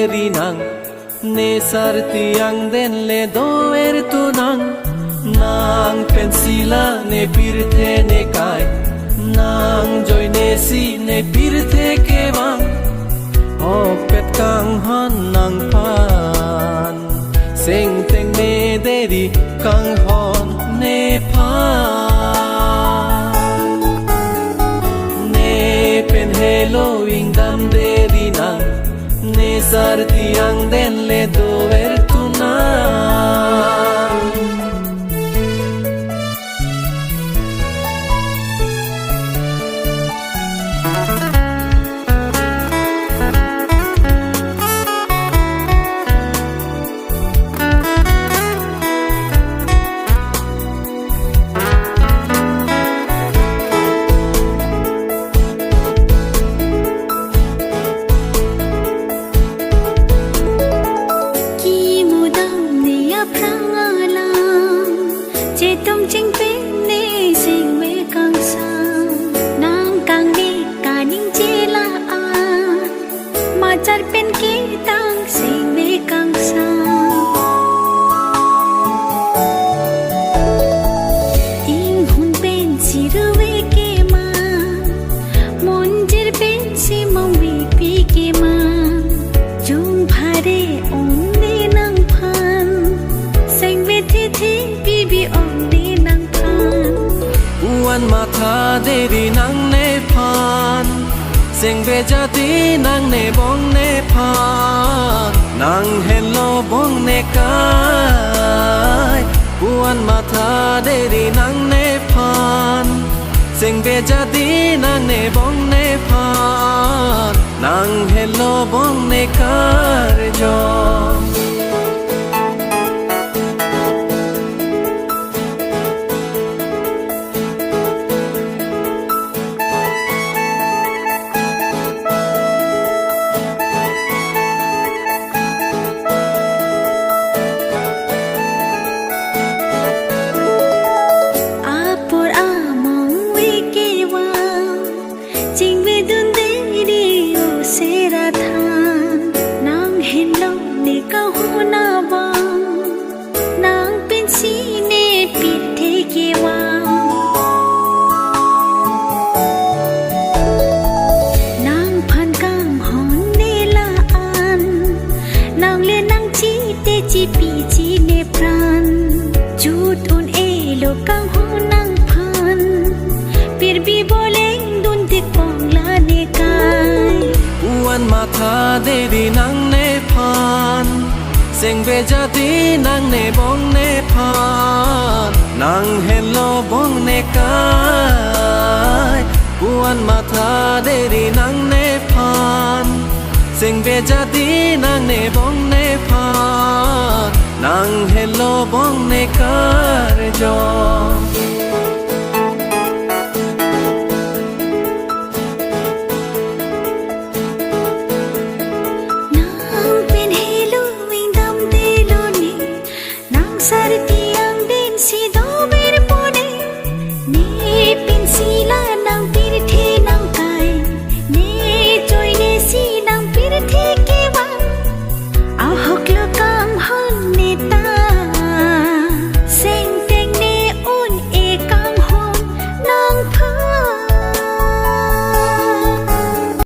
deri nang ne sarti ang den le doer tu nang nang pensila ne pirthe ne kai nang joy ne si ne pirthe ke bang o pet kang han nang pan sing teng ne deri kang hon ne pan ne pen helloing dam deri nang ne sarti ang den le doer tu nang char pen ki tang sing ve kang sa ting hun pen siru ve ke ma mon jir pen si mong vi pi ke ma jung phare om ne nang phan sing ve thi pi bi om ne nang phan uan ma tha deri nang ne phan sing ve jati nang ne bong ne phan nang hello bong ne kai uan ma tha deri nang ne phan sing ve jati nang ne bong ne phan nang hello bong ne kar jo chi pi chi ne pran chut un e lo kang ho nang phan pir bi boleng dun tik pong la ne kai uan ma tha deri nang ne phan sing ve jati nang ne bong ne phan nang hello bong ne kai uan ma tha deri nang ne phan sing ve jati nang ne bong ne phan nang hello bong ne kar jo